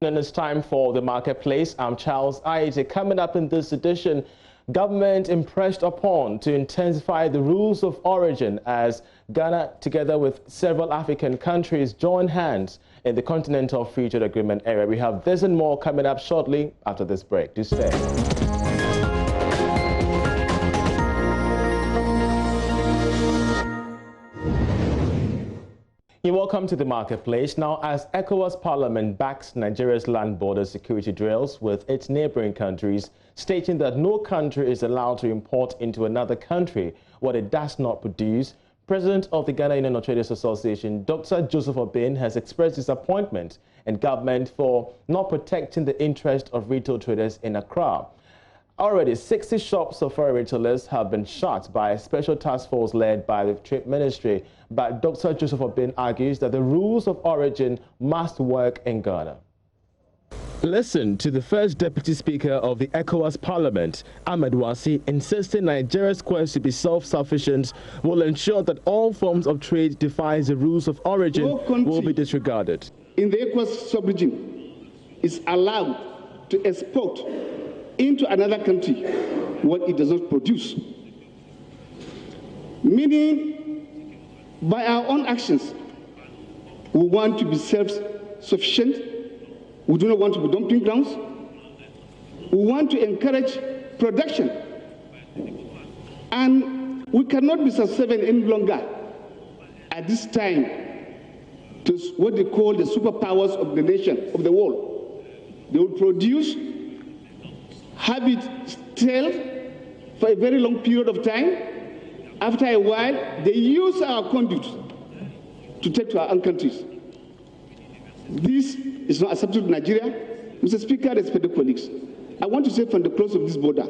And it's time for the marketplace. I'm Charles Aite. Coming up in this edition, government impressed upon to intensify the rules of origin as Ghana, together with several African countries, join hands in the Continental Free Trade Agreement area. We have this and more coming up shortly after this break. Do stay. You're welcome to the marketplace. Now, as ECOWAS Parliament backs Nigeria's land border security drills with its neighboring countries, stating that no country is allowed to import into another country what it does not produce, President of the Ghana Union of Traders Association, Dr. Joseph Obeng, has expressed disappointment in government for not protecting the interest of retail traders in Accra. Already, 60 shops of foreign retailers have been shut by a special task force led by the Trade Ministry. But Dr. Joseph Obeng argues that the rules of origin must work in Ghana. Listen to the first Deputy Speaker of the ECOWAS Parliament, Ahmed Wasi, insisting Nigeria's quest to be self-sufficient will ensure that all forms of trade defies the rules of origin will be disregarded. In the ECOWAS sub-region is allowed to export into another country what it does not produce. Meaning, by our own actions, we want to be self-sufficient. We do not want to be dumping grounds. We want to encourage production. And we cannot be subservient any longer at this time to what they call the superpowers of the nation, of the world. They will produce, have it stale for a very long period of time. After a while, they use our conduit to take to our own countries. This is not acceptable to Nigeria. Mr. Speaker, respected colleagues, I want to say from the close of this border,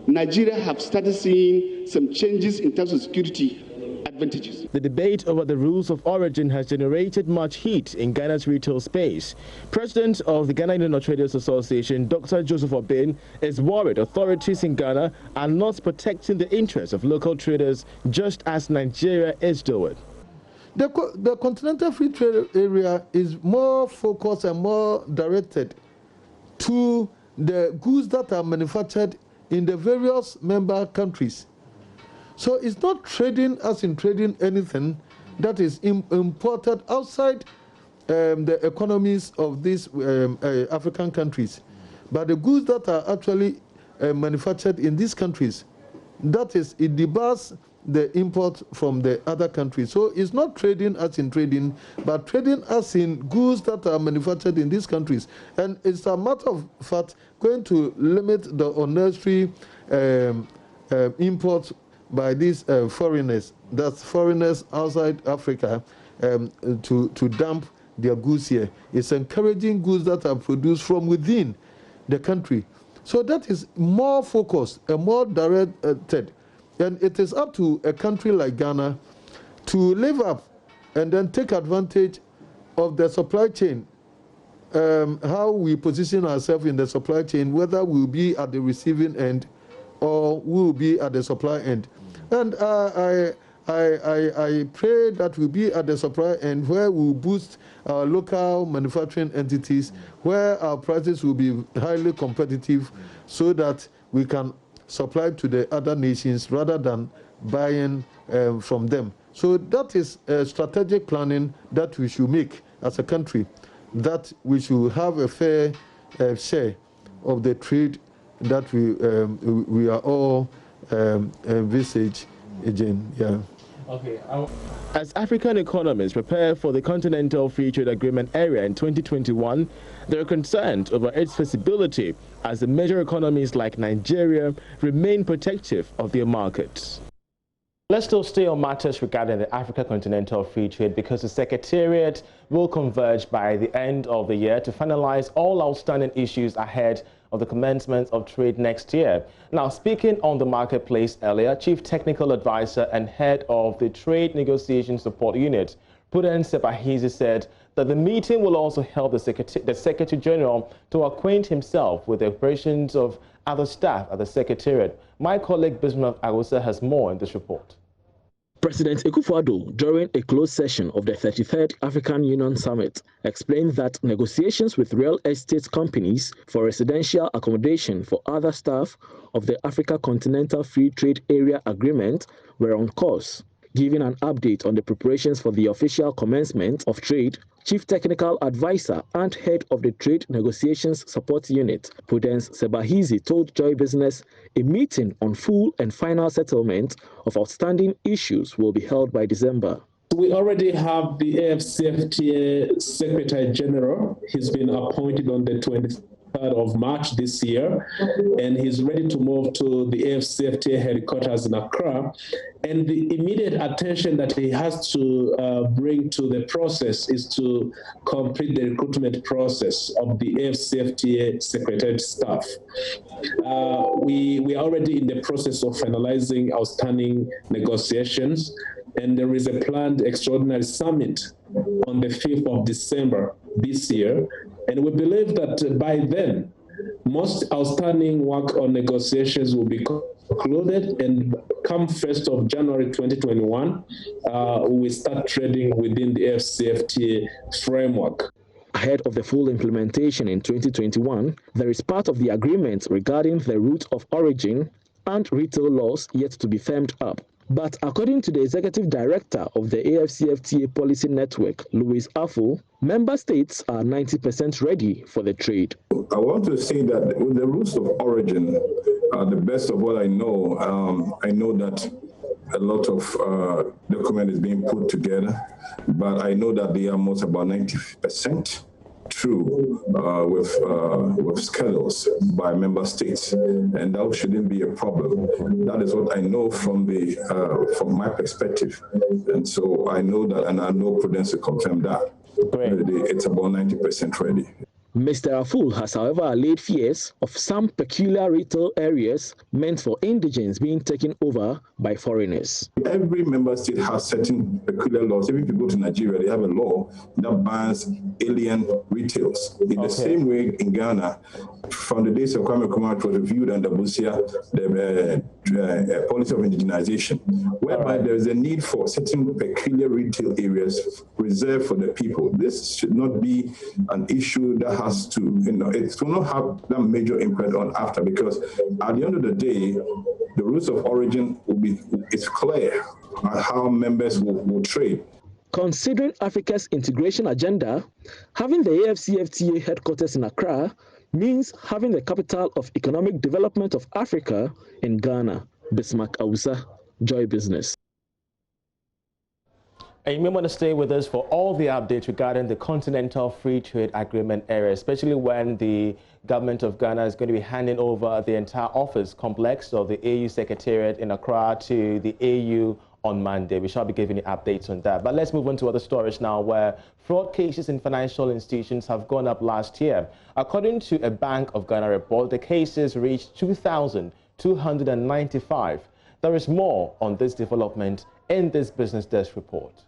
Nigeria have started seeing some changes in terms of security advantages. The debate over the rules of origin has generated much heat in Ghana's retail space. President of the Ghana Union of Traders Association, Dr. Joseph Obeng, is worried authorities in Ghana are not protecting the interests of local traders just as Nigeria is doing. The Continental Free Trade Area is more focused and more directed to the goods that are manufactured in the various member countries. So it's not trading as in trading anything that is imported outside the economies of these African countries. But the goods that are actually manufactured in these countries, that is, it debars the import from the other countries. So it's not trading as in trading, but trading as in goods that are manufactured in these countries. And it's a matter of fact going to limit the unnecessary imports by these foreigners, that's foreigners outside Africa, to dump their goods here. It's encouraging goods that are produced from within the country. So that is more focused and more directed. And it is up to a country like Ghana to live up and then take advantage of the supply chain, how we position ourselves in the supply chain, whether we'll be at the receiving end or we'll be at the supply end. And I pray that we'll be at the supply end where we'll boost our local manufacturing entities, where our prices will be highly competitive so that we can supply to the other nations rather than buying from them. So that is strategic planning that we should make as a country, that we should have a fair share of the trade that we are all envisage again. Yeah. Okay. As African economies prepare for the Continental Free Trade Agreement area in 2021, they are concerned over its feasibility as the major economies like Nigeria remain protective of their markets. Let's still stay on matters regarding the Africa Continental Free Trade because the Secretariat will converge by the end of the year to finalize all outstanding issues ahead of the commencement of trade next year. Now, speaking on the marketplace earlier, Chief Technical Advisor and Head of the Trade Negotiation Support Unit, Prudence Sebahizi, said that the meeting will also help the Secretary General to acquaint himself with the operations of other staff at the Secretariat. My colleague Bismarck Agusa has more in this report. President Akufo-Addo, during a closed session of the 33rd African Union Summit, explained that negotiations with real estate companies for residential accommodation for other staff of the Africa Continental Free Trade Area Agreement were on course. Giving an update on the preparations for the official commencement of trade, Chief Technical Advisor and Head of the Trade Negotiations Support Unit, Prudence Sebahizi, told Joy Business a meeting on full and final settlement of outstanding issues will be held by December. We already have the AFCFTA Secretary General. He's been appointed on the 23rd of March this year, and he's ready to move to the AFCFTA headquarters in Accra. And the immediate attention that he has to bring to the process is to complete the recruitment process of the AFCFTA Secretariat staff. We are already in the process of finalizing outstanding negotiations, and there is a planned extraordinary summit on the 5th of December this year. And we believe that by then, most outstanding work on negotiations will be concluded, and come 1st of January 2021, we start trading within the AFCFTA framework. Ahead of the full implementation in 2021, there is part of the agreement regarding the route of origin and retail laws yet to be firmed up. But according to the Executive Director of the AFCFTA Policy Network, Louis Afo, member states are 90% ready for the trade. I want to say that with the rules of origin, the best of what I know that a lot of document is being put together, but I know that they are most about 90% true with schedules by member states, and that shouldn't be a problem. That is what I know from my perspective, and so I know that, and I know Prudence to confirm that. It's about 90% ready. Mr. Aful has, however, allayed fears of some peculiar retail areas meant for indigents being taken over by foreigners. Every member state has certain peculiar laws. Even if you go to Nigeria, they have a law that bans alien retails. In the same way in Ghana, from the days of Kwame Nkrumah, it was reviewed under Busia, the policy of indigenization, whereby there is a need for certain peculiar retail areas reserved for the people. This should not be an issue that has to, it will not have that major impact on after, because at the end of the day, the rules of origin it's clear how members will trade. Considering Africa's integration agenda, having the AFCFTA headquarters in Accra means having the capital of economic development of Africa in Ghana. Bismarck Awusa, Joy Business. And you may want to stay with us for all the updates regarding the Continental Free Trade Agreement area, especially when the government of Ghana is going to be handing over the entire office complex of the AU Secretariat in Accra to the AU on Monday. We shall be giving you updates on that. But let's move on to other stories now, where fraud cases in financial institutions have gone up last year. According to a Bank of Ghana report, the cases reached 2,295. There is more on this development in this Business Desk report.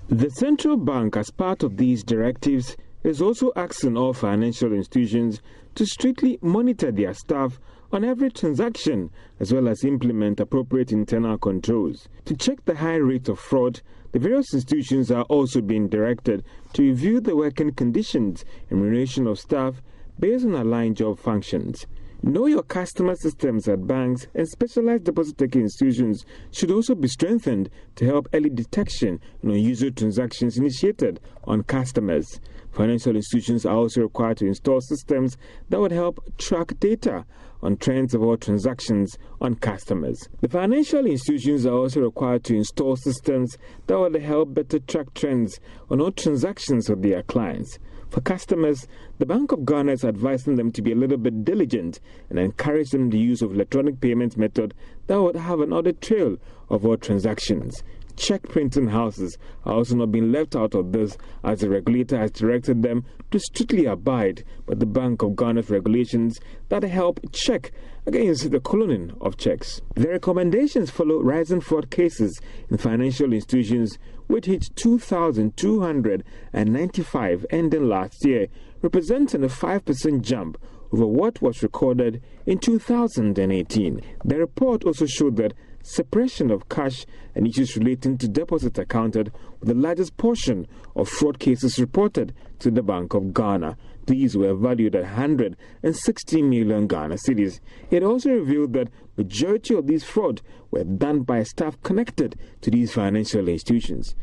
The central bank, as part of these directives, is also asking all financial institutions to strictly monitor their staff on every transaction, as well as implement appropriate internal controls. To check the high rate of fraud, the various institutions are also being directed to review the working conditions and remuneration of staff based on aligned job functions. Know your customer systems at banks and specialized deposit-taking institutions should also be strengthened to help early detection and unusual transactions initiated on customers. Financial institutions are also required to install systems that would help track data on trends of all transactions on customers. The financial institutions are also required to install systems that would help better track trends on all transactions of their clients. For customers, the Bank of Ghana is advising them to be a little bit diligent and encourage them the use of electronic payment method that would have an audit trail of all transactions. Check printing houses are also not being left out of this, as the regulator has directed them to strictly abide by the Bank of Ghana's regulations that help check against the cloning of checks. The recommendations follow rising fraud cases in financial institutions, which hit 2,295 ending last year, representing a 5% jump over what was recorded in 2018. The report also showed that suppression of cash and issues relating to deposits accounted for the largest portion of fraud cases reported to the Bank of Ghana. These were valued at 160 million Ghana cedis. It also revealed that majority of these fraud were done by staff connected to these financial institutions.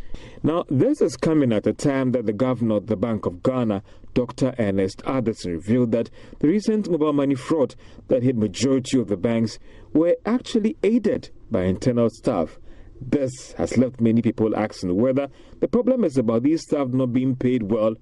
Now, this is coming at a time that the governor of the Bank of Ghana, Dr. Ernest Addison, revealed that the recent mobile money fraud that hit majority of the banks were actually aided by internal staff. This has left many people asking whether the problem is about these staff not being paid well,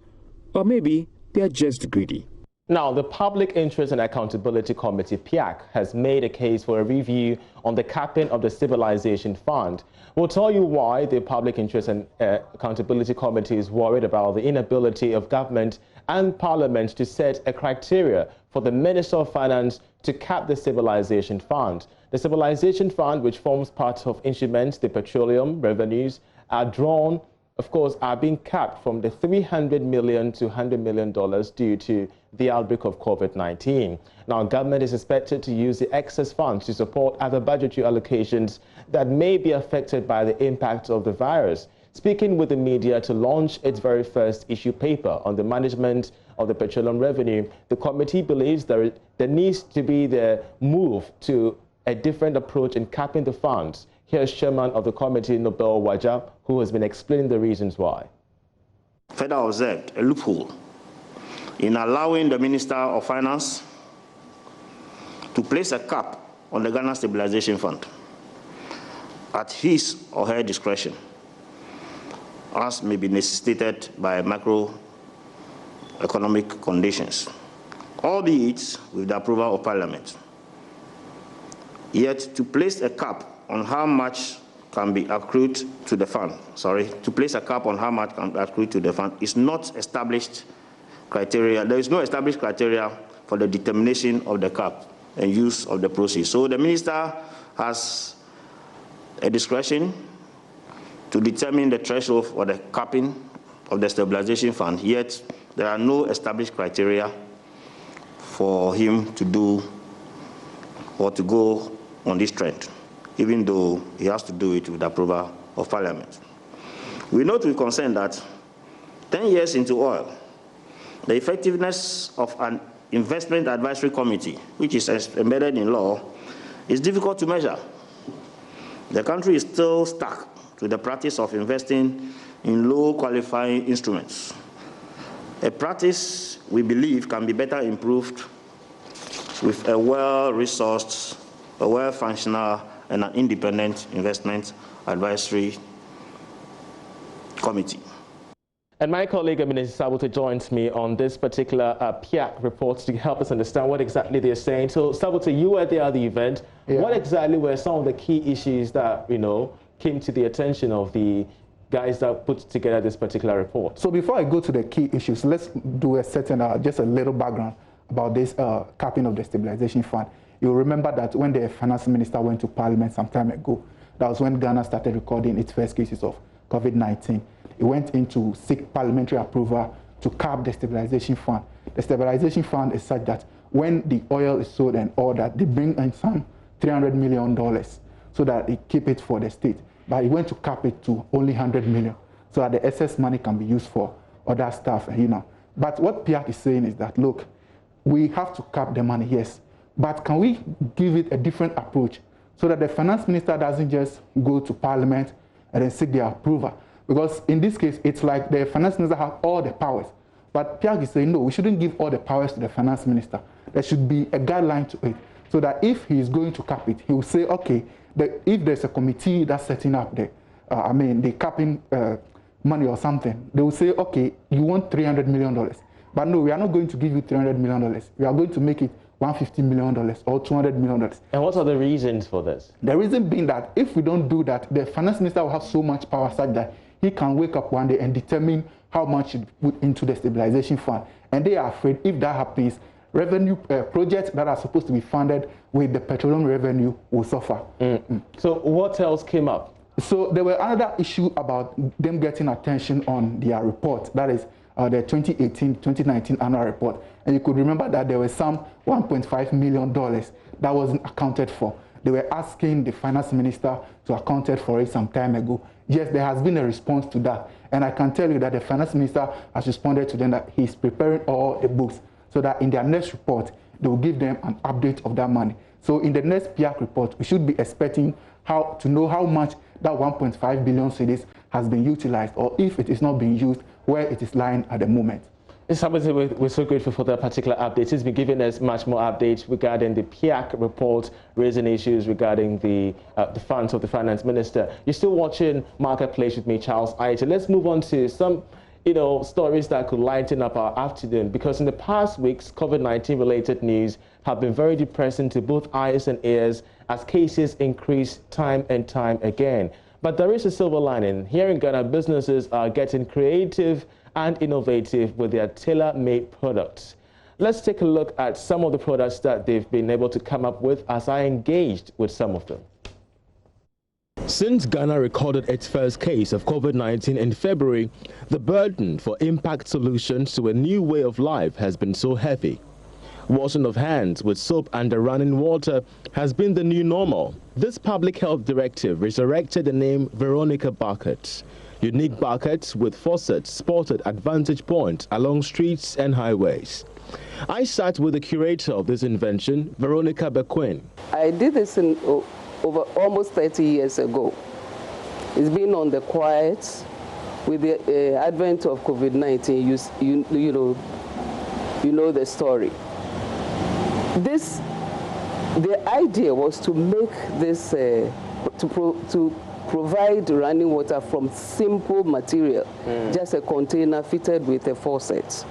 or maybe they are just greedy. Now, the Public Interest and Accountability Committee, PIAC, has made a case for a review on the capping of the Stabilization Fund. We'll tell you why the Public Interest and Accountability Committee is worried about the inability of government and Parliament to set a criteria for the Minister of Finance to cap the Stabilization Fund. The Stabilization Fund, which forms part of instruments, the petroleum revenues, are being capped from the $300 million to $100 million due to the outbreak of COVID-19. Now, government is expected to use the excess funds to support other budgetary allocations that may be affected by the impact of the virus. Speaking with the media to launch its very first issue paper on the management of the petroleum revenue, the committee believes there needs to be the move to a different approach in capping the funds. Here's Chairman of the committee, Nobel Waja, who has been explaining the reasons why. FEDA observed a loophole in allowing the Minister of Finance to place a cap on the Ghana Stabilization Fund at his or her discretion, as may be necessitated by macroeconomic conditions, albeit with the approval of Parliament. Yet to place a cap on how much can be accrued to the fund, is not established criteria. There is no established criteria for the determination of the cap and use of the proceeds. So the minister has a discretion to determine the threshold for the capping of the stabilization fund, yet there are no established criteria for him to do or to go on this trend, even though he has to do it with the approval of Parliament. We note with concern that 10 years into oil, the effectiveness of an investment advisory committee, which is embedded in law, is difficult to measure. The country is still stuck to the practice of investing in low qualifying instruments, a practice we believe can be better improved with a well-resourced, a well-functional, and an independent investment advisory committee. And my colleague, Minister Sabote, joins me on this particular PIAC report to help us understand what exactly they're saying. So, Sabote, you were there at the event. Yeah. What exactly were some of the key issues that, came to the attention of the guys that put together this particular report? So, before I go to the key issues, let's do a certain, just a little background about this capping of the stabilization fund. You'll remember that when the finance minister went to Parliament some time ago, that was when Ghana started recording its first cases of COVID-19. It went in to seek parliamentary approval to cap the stabilization fund. The stabilization fund is such that when the oil is sold and all that, they bring in some $300 million so that they keep it for the state. But it went to cap it to only $100 million so that the excess money can be used for other stuff, But what PIAC is saying is that, look, we have to cap the money, yes, but can we give it a different approach so that the finance minister doesn't just go to Parliament and then seek their approval? Because in this case, it's like the finance minister has all the powers. But PIAC is saying, no, we shouldn't give all the powers to the finance minister. There should be a guideline to it, so that if he is going to cap it, he will say, okay, if there's a committee that's setting up the capping money or something, they will say, okay, you want $300 million. But no, we are not going to give you $300 million. We are going to make it $150 million or $200 million. And what are the reasons for this? The reason being that if we don't do that, the finance minister will have so much power such that he can wake up one day and determine how much to put into the stabilization fund. And they are afraid if that happens, revenue projects that are supposed to be funded with the petroleum revenue will suffer. So what else came up? So there were another issue about them getting attention on their report, that is the 2018-2019 annual report. And you could remember that there was some $1.5 million that wasn't accounted for. They were asking the finance minister to account for it some time ago. Yes, there has been a response to that. And I can tell you that the finance minister has responded to them that he's preparing all the books so that in their next report, they will give them an update of that money. So in the next PIAC report, we should be expecting to know how much that 1.5 billion cedis has been utilized, or if it is not being used, where it is lying at the moment. We're so grateful for that particular update. He's been giving us much more updates regarding the PIAC report, raising issues regarding the funds of the finance minister. You're still watching Marketplace with me, Charles Aita. Let's move on to some stories that could lighten up our afternoon, because in the past weeks, COVID-19 related news have been very depressing to both eyes and ears as cases increase time and time again. But there is a silver lining. Here in Ghana, businesses are getting creative and innovative with their tailor-made products. Let's take a look at some of the products that they've been able to come up with as I engaged with some of them. Since Ghana recorded its first case of COVID-19 in February, the burden for impact solutions to a new way of life has been so heavy. Washing of hands with soap under running water has been the new normal. This public health directive resurrected the name Veronica Buckets. Unique buckets with faucets spotted at vantage points along streets and highways. I sat with the curator of this invention, Veronica Bequin. I did this over almost 30 years ago. It's been on the quiet. With the advent of COVID-19, you know the story. The idea was to make this, to provide running water from simple material, just a container fitted with a faucet.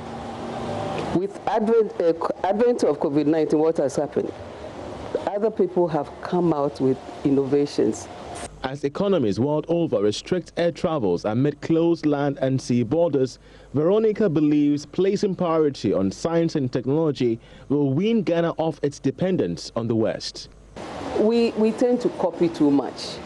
With advent of COVID-19, what has happened? Other people have come out with innovations. As economies world over restrict air travels amid closed land and sea borders, Veronica believes placing priority on science and technology will wean Ghana off its dependence on the West. We tend to copy too much.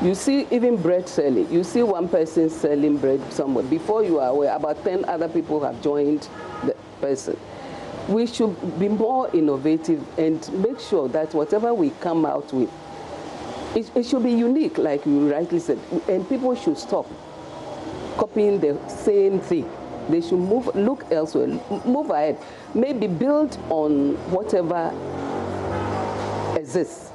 You see, even bread selling. You see one person selling bread somewhere. Before you are aware, about 10 other people have joined the person. We should be more innovative and make sure that whatever we come out with, it should be unique, like you rightly said. And people should stop copying the same thing. They should look elsewhere, move ahead, maybe build on whatever exists,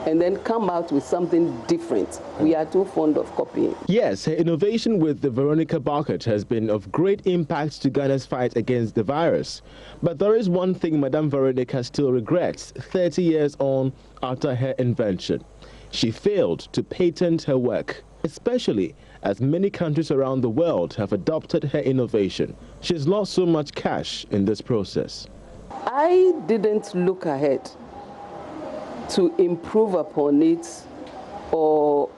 and then come out with something different. We are too fond of copying. Yes, her innovation with the Veronica Bucket has been of great impact to Ghana's fight against the virus. But there is one thing Madame Veronica still regrets 30 years on after her invention. She failed to patent her work, especially as many countries around the world have adopted her innovation. She's lost so much cash in this process. I didn't look ahead to improve upon it, or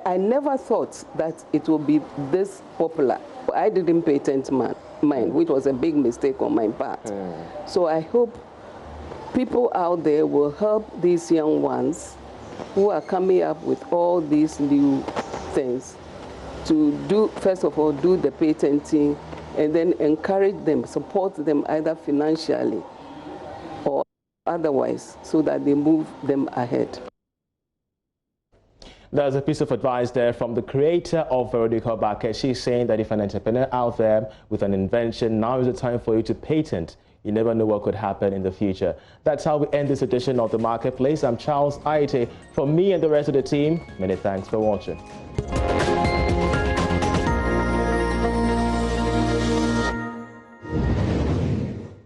I never thought that it would be this popular. I didn't patent mine, which was a big mistake on my part. So I hope people out there will help these young ones who are coming up with all these new things to do, first of all, do the patenting, and then encourage them, support them either financially or otherwise, so that they move them ahead. There's a piece of advice there from the creator of Veronica Bucket. She's saying that if an entrepreneur out there with an invention, now is the time for you to patent. You never know what could happen in the future. That's how we end this edition of The Marketplace. I'm Charles Aite. From me and the rest of the team, many thanks for watching.